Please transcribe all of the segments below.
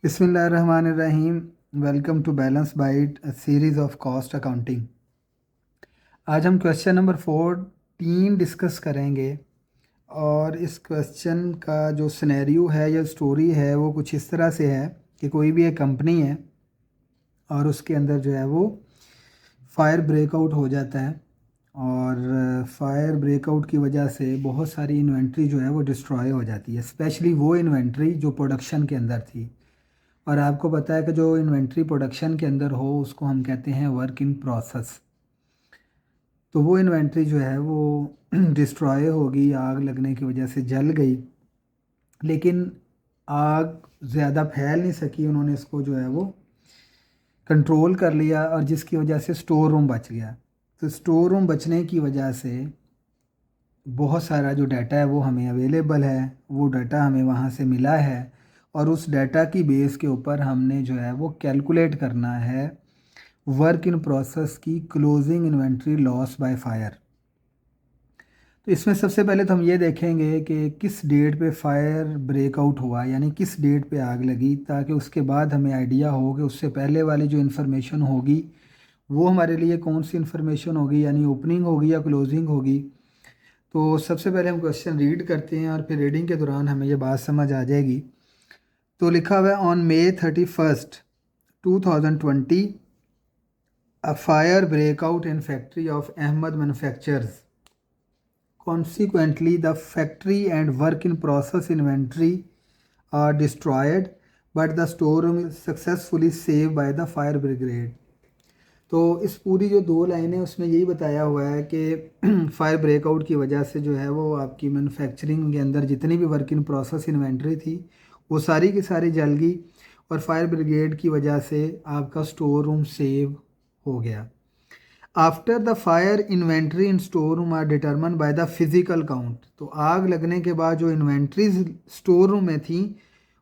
बिस्मिल्लाहिर्रहमानिर्रहीम। Welcome to balance bite series of cost accounting. आज हम क्वेश्चन नंबर 14 डिस्कस करेंगे और इस क्वेश्चन का जो सिनेरियो है या स्टोरी है वो कुछ इस तरह से है कि कोई भी एक कंपनी है और उसके अंदर जो है वो फायर ब्रेकआउट हो जाता है और फायर ब्रेकआउट की वजह से बहुत सारी इन्वेंट्री जो है वो डिस्ट्रॉय हो जाती है, स्पेशली वो इन्वेंट्री जो प्रोडक्शन के अंदर थी। और आपको पता है कि जो इन्वेंट्री प्रोडक्शन के अंदर हो उसको हम कहते हैं वर्क इन प्रोसेस। तो वो इन्वेंट्री जो है वो डिस्ट्रॉय होगी, आग लगने की वजह से जल गई, लेकिन आग ज़्यादा फैल नहीं सकी। उन्होंने इसको जो है वो कंट्रोल कर लिया और जिसकी वजह से स्टोर रूम बच गया। तो स्टोर रूम बचने की वजह से बहुत सारा जो डाटा है वो हमें अवेलेबल है, वो डाटा हमें वहाँ से मिला है और उस डाटा की बेस के ऊपर हमने जो है वो कैलकुलेट करना है वर्क इन प्रोसेस की closing inventory loss by fire. तो इसमें सबसे पहले तो हम ये देखेंगे कि किस डेट पे फायर ब्रेकआउट हुआ, यानी किस डेट पे आग लगी, ताकि उसके बाद हमें आइडिया हो कि उससे पहले वाली जो इन्फॉर्मेशन होगी वो हमारे लिए कौन सी इन्फॉर्मेशन होगी, यानी ओपनिंग होगी या क्लोजिंग होगी। तो सबसे पहले हम क्वेश्चन रीड करते हैं और फिर रीडिंग के दौरान हमें ये बात समझ आ जाएगी। तो लिखा हुआ है on May 31, 2020 a fire break out in factory of Ahmed Manufacturers. Consequently, the factory and work in process inventory are destroyed, but the storeroom is successfully saved by the fire brigade. तो इस पूरी जो दो लाइनें उसमें यही बताया हुआ है कि फायर ब्रेकआउट की वजह से जो है वो आपकी मैन्युफैक्चरिंग के अंदर जितनी भी वर्क इन प्रोसेस इन्वेंट्री थी वो सारी की सारी जल गई और फायर ब्रिगेड की वजह से आपका स्टोर रूम सेव हो गया। After the fire inventory in store room are determine by the physical count. तो आग लगने के बाद जो इन्वेंट्रीज स्टोर रूम में थी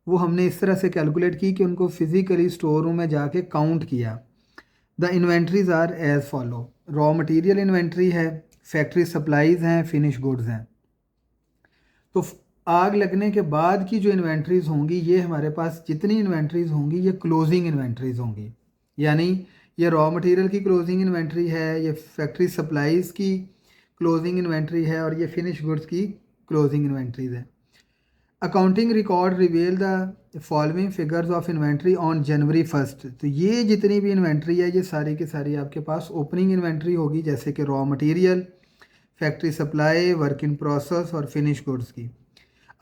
वो हमने इस तरह से कैलकुलेट की कि उनको फिजिकली स्टोर रूम में जाके काउंट किया। The inventories are as follow. Raw material inventory है, फैक्ट्री सप्लाईज हैं, फिनिश गुड्स हैं। तो आग लगने के बाद की जो इन्वेंट्रीज होंगी ये हमारे पास जितनी इन्वेंट्रीज होंगी ये क्लोजिंग इन्वेंट्रीज होंगी, यानी ये रॉ मटेरियल की क्लोजिंग इन्वेंट्री है, ये फैक्ट्री सप्लाईज की क्लोजिंग इन्वेंट्री है और ये फिनिश गुड्स की क्लोजिंग इन्वेंट्रीज है। Accounting record रिवेल the following figures of inventory on January 1। तो ये जितनी भी इन्वेंट्री है ये सारी की सारी आपके पास ओपनिंग इन्वेंट्री होगी, जैसे कि raw material, factory supply, work in process और फिनिश गुड्स की।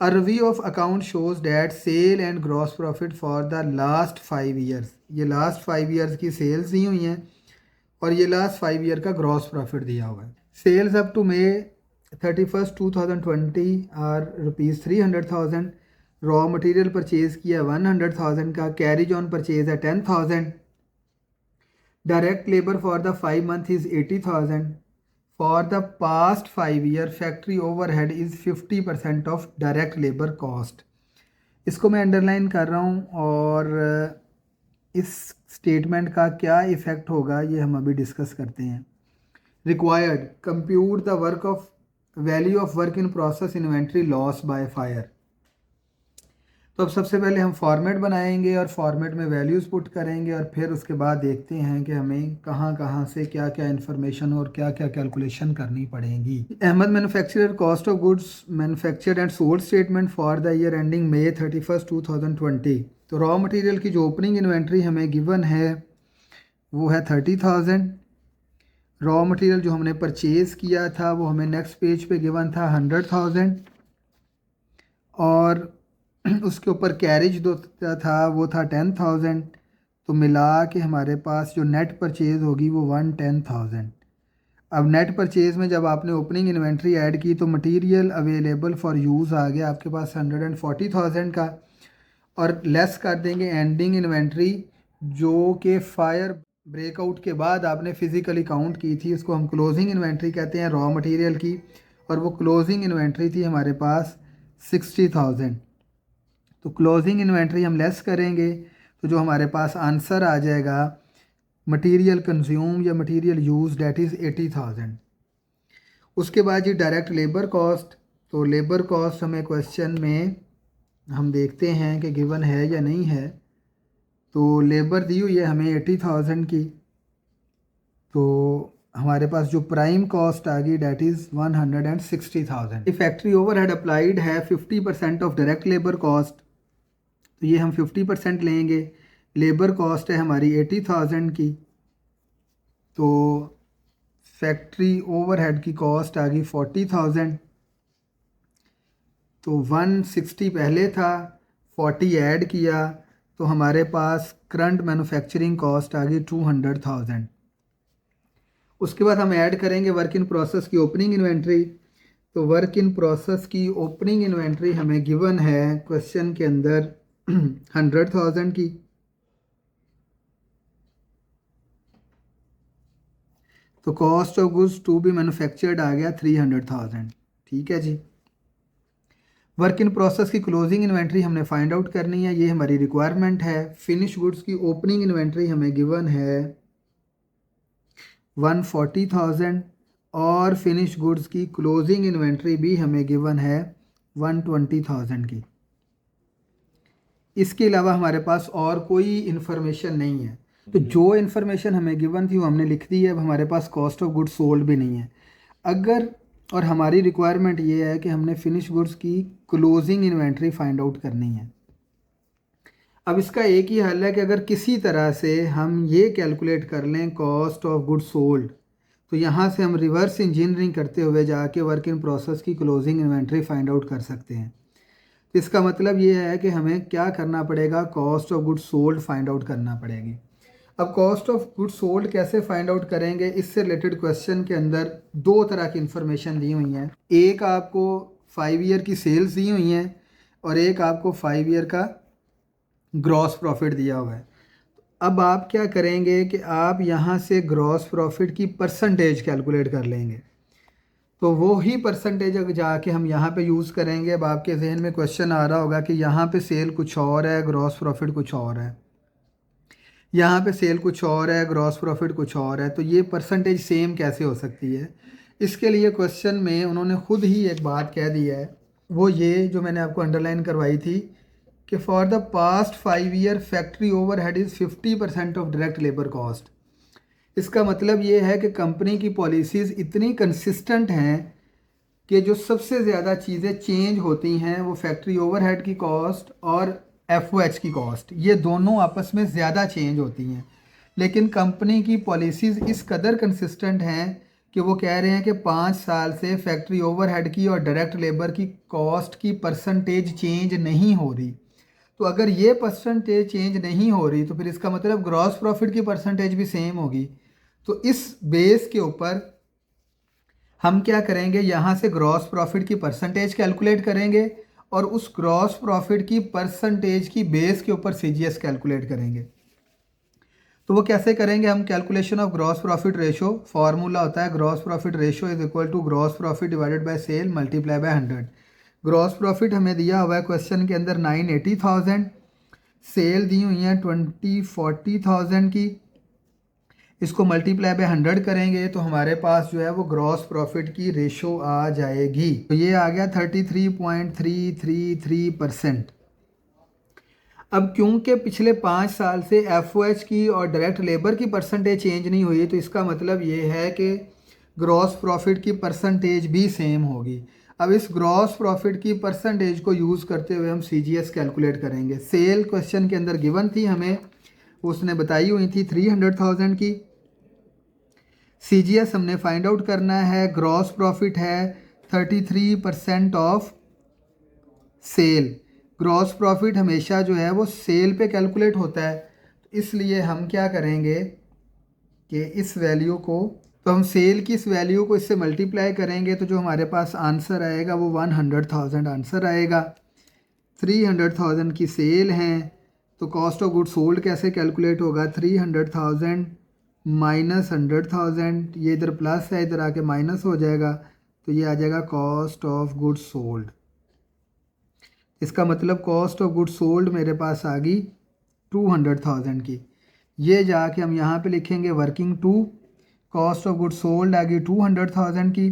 A review of account shows that sale and gross profit for the last 5 years, ये लास्ट 5 years की सेल्स दी हुई हैं और ये लास्ट 5 year का ग्रॉस प्रॉफिट दिया हुआ है। Sales up to May 31, 2020 are ₹300,000। Raw material purchase किया 100,000 का, कैरिज ऑन परचेज है 10,000। Direct labour for the 5 month is 80,000। For the past 5 year, factory overhead is 50% of direct labor cost। इसको मैं underline कर रहा हूँ और इस स्टेटमेंट का क्या इफ़ेक्ट होगा ये हम अभी डिस्कस करते हैं। Required compute the work of value of work in process inventory loss by fire. तो अब सबसे पहले हम फॉर्मेट बनाएंगे और फॉर्मेट में वैल्यूज़ पुट करेंगे और फिर उसके बाद देखते हैं कि हमें कहाँ कहाँ से क्या क्या इन्फॉर्मेशन और क्या क्या कैलकुलेशन करनी पड़ेगी। Ahmed manufacturer cost of goods manufactured and sold statement for the year ending May 31, 2020। तो रॉ मटेरियल की जो ओपनिंग इन्वेंट्री हमें गिवन है वो है 30,000। रॉ मटेरियल जो हमने परचेज़ किया था वो हमें नेक्स्ट पेज पे गिवन था 100,000 और उसके ऊपर कैरिज दो था वो था 10,000। तो मिला के हमारे पास जो नेट परचेज़ होगी वो 110,000। अब नेट परचेज़ में जब आपने ओपनिंग इन्वेंट्री ऐड की तो मटेरियल अवेलेबल फॉर यूज़ आ गया आपके पास 140,000 का और लेस कर देंगे एंडिंग इन्वेंट्री जो कि फायर ब्रेकआउट के बाद आपने फ़िज़िकली काउंट की थी, उसको हम क्लोजिंग इन्वेंट्री कहते हैं रॉ मटेरियल की, और वो क्लोजिंग इन्वेंट्री थी हमारे पास 60,000। तो क्लोजिंग इन्वेंट्री हम लेस करेंगे तो जो हमारे पास आंसर आ जाएगा मटेरियल कंज्यूम या मटेरियल यूज डेट इज़ 80,000। उसके बाद जी डायरेक्ट लेबर कॉस्ट। तो लेबर कॉस्ट हमें क्वेश्चन में हम देखते हैं कि गिवन है या नहीं है। तो लेबर दी हुई है हमें 80,000 की, तो हमारे पास जो प्राइम कॉस्ट आ गई that is 160,000। Factory overhead applied है 50% ऑफ डायरेक्ट लेबर कॉस्ट, तो ये हम 50% लेंगे। लेबर कॉस्ट है हमारी 80,000 की, तो फैक्ट्री ओवरहेड की कॉस्ट आ गई 40,000। तो 160 पहले था, 40 ऐड किया, तो हमारे पास करंट मैन्युफैक्चरिंग कॉस्ट आ गई 200,000। उसके बाद हम ऐड करेंगे वर्क इन प्रोसेस की ओपनिंग इन्वेंट्री। तो वर्क इन प्रोसेस की ओपनिंग इन्वेंट्री हमें गिवन है क्वेश्चन के अंदर 100,000 की। तो cost of goods to be manufactured आ गया 300,000। ठीक है जी। वर्क इन प्रोसेस की क्लोजिंग इन्वेंट्री हमने फाइंड आउट करनी है, ये हमारी रिक्वायरमेंट है। फिनिश गुड्स की ओपनिंग इन्वेंट्री हमें गिवन है 140,000 और फिनिश गुड्स की क्लोजिंग इन्वेंट्री भी हमें गिवन है 120,000 की। इसके अलावा हमारे पास और कोई इन्फॉर्मेशन नहीं है। तो जो इन्फॉर्मेशन हमें गिवन थी वो हमने लिख दी है। अब हमारे पास कॉस्ट ऑफ गुड्स सोल्ड भी नहीं है। अगर और हमारी रिक्वायरमेंट ये है कि हमने फिनिश गुड्स की क्लोजिंग इन्वेंट्री फाइंड आउट करनी है। अब इसका एक ही हल है कि अगर किसी तरह से हम ये कैलकुलेट कर लें कॉस्ट ऑफ गुड्स सोल्ड, तो यहाँ से हम रिवर्स इंजीनियरिंग करते हुए जाके वर्क इन प्रोसेस की क्लोजिंग इन्वेंट्री फाइंड आउट कर सकते हैं। तो इसका मतलब ये है कि हमें क्या करना पड़ेगा, cost of goods sold find out करना पड़ेगी। अब कॉस्ट ऑफ गुड्स सोल्ड कैसे फाइंड आउट करेंगे, इससे रिलेटेड क्वेश्चन के अंदर दो तरह की इन्फॉर्मेशन दी हुई हैं। एक आपको 5 ईयर की सेल्स दी हुई हैं और एक आपको 5 ईयर का ग्रॉस प्रॉफिट दिया हुआ है। अब आप क्या करेंगे कि आप यहाँ से ग्रॉस प्रॉफिट की परसेंटेज कैलकुलेट कर लेंगे। तो वो ही परसेंटेज जाके हम यहाँ पे यूज़ करेंगे। अब आपके जहन में क्वेश्चन आ रहा होगा कि यहाँ पे सेल कुछ और है, ग्रॉस प्रॉफिट कुछ और है, यहाँ पे सेल कुछ और है, ग्रॉस प्रॉफिट कुछ और है, तो ये परसेंटेज सेम कैसे हो सकती है। इसके लिए क्वेश्चन में उन्होंने खुद ही एक बात कह दी है, वो ये जो मैंने आपको अंडरलाइन करवाई थी कि for the past 5 year factory overhead is 50% of direct labour cost. इसका मतलब ये है कि कंपनी की पॉलिसीज़ इतनी कंसिस्टेंट हैं कि जो सबसे ज़्यादा चीज़ें चेंज होती हैं वो फैक्ट्री ओवरहेड की कॉस्ट और FOH की कॉस्ट, ये दोनों आपस में ज़्यादा चेंज होती हैं। लेकिन कंपनी की पॉलिसीज़ इस कदर कंसिस्टेंट हैं कि वो कह रहे हैं कि 5 साल से फैक्ट्री ओवरहेड की और डायरेक्ट लेबर की कॉस्ट की परसेंटेज चेंज नहीं हो रही। तो अगर ये परसेंटेज चेंज नहीं हो रही तो फिर इसका मतलब ग्रॉस प्रॉफिट की परसेंटेज भी सेम होगी। तो इस बेस के ऊपर हम क्या करेंगे, यहाँ से ग्रॉस प्रॉफिट की परसेंटेज कैलकुलेट करेंगे और उस ग्रॉस प्रॉफिट की परसेंटेज की बेस के ऊपर CGS कैलकुलेट करेंगे। तो वो कैसे करेंगे, हम calculation of gross profit ratio, formula होता है gross profit ratio is equal to gross profit divided by sale multiply by 100। Gross profit हमें दिया हुआ है क्वेश्चन के अंदर 980,000, सेल दी हुई है 40,000 की, इसको मल्टीप्लाई बाय 100 करेंगे तो हमारे पास जो है वो ग्रॉस प्रॉफिट की रेशो आ जाएगी। तो ये आ गया 33.333%। अब क्योंकि पिछले 5 साल से FOH की और डायरेक्ट लेबर की परसेंटेज चेंज नहीं हुई, तो इसका मतलब ये है कि ग्रॉस प्रॉफिट की परसेंटेज भी सेम होगी। अब इस ग्रॉस प्रॉफिट की परसेंटेज को यूज़ करते हुए हम CGS कैलकुलेट करेंगे। सेल क्वेश्चन के अंदर गिवन थी हमें, उसने बताई हुई थी 300,000 की। CGS हमने फाइंड आउट करना है, ग्रॉस प्रॉफिट है 33% ऑफ सेल। ग्रॉस प्रॉफिट हमेशा जो है वो सेल पे कैलकुलेट होता है, तो इसलिए हम क्या करेंगे कि इस वैल्यू को, तो हम सेल की इस वैल्यू को इससे मल्टीप्लाई करेंगे तो जो हमारे पास आंसर आएगा वो 100,000 आंसर आएगा। 300,000 की सेल हैं, तो कॉस्ट ऑफ गुड सोल्ड कैसे कैलकुलेट होगा, 300,000 माइनस 100,000, ये इधर प्लस है इधर आके माइनस हो जाएगा, तो ये आ जाएगा कॉस्ट ऑफ गुड सोल्ड। इसका मतलब कॉस्ट ऑफ गुड सोल्ड मेरे पास आ गई 200,000 की। ये जाके हम यहाँ पे लिखेंगे working two, cost of good sold आ गई 200,000 की।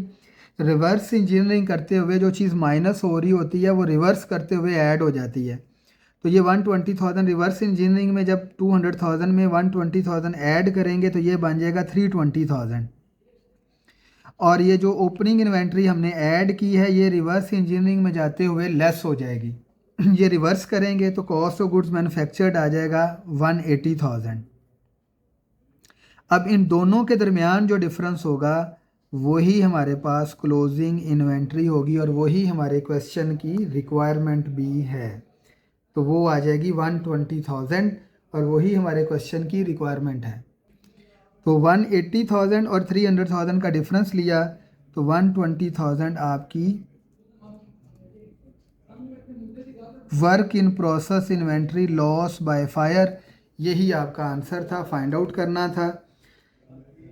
रिवर्स इंजीनियरिंग करते हुए जो चीज़ माइनस हो रही होती है वो रिवर्स करते हुए ऐड हो जाती है। तो ये 120,000 रिवर्स इंजीनियरिंग में जब 200,000 में 120,000 ऐड करेंगे तो ये बन जाएगा 320,000। और ये जो ओपनिंग इन्वेंट्री हमने ऐड की है ये रिवर्स इंजीनियरिंग में जाते हुए लेस हो जाएगी। ये रिवर्स करेंगे तो कॉस्ट ऑफ गुड्स मैन्युफैक्चर्ड आ जाएगा 180,000। अब इन दोनों के दरमियान जो डिफरेंस होगा वही हमारे पास क्लोजिंग इन्वेंट्री होगी और वही हमारे क्वेश्चन की रिक्वायरमेंट भी है। तो वो आ जाएगी 120,000 और वही हमारे क्वेश्चन की रिक्वायरमेंट है। तो 180,000 और 300,000 का डिफरेंस लिया तो 120,000 आपकी work in process inventory loss by fire, यही आपका आंसर था, फाइंड आउट करना था।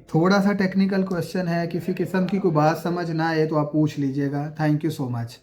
थोड़ा सा टेक्निकल क्वेश्चन है, किसी किस्म की कोई बात समझ ना आए तो आप पूछ लीजिएगा। Thank you so much.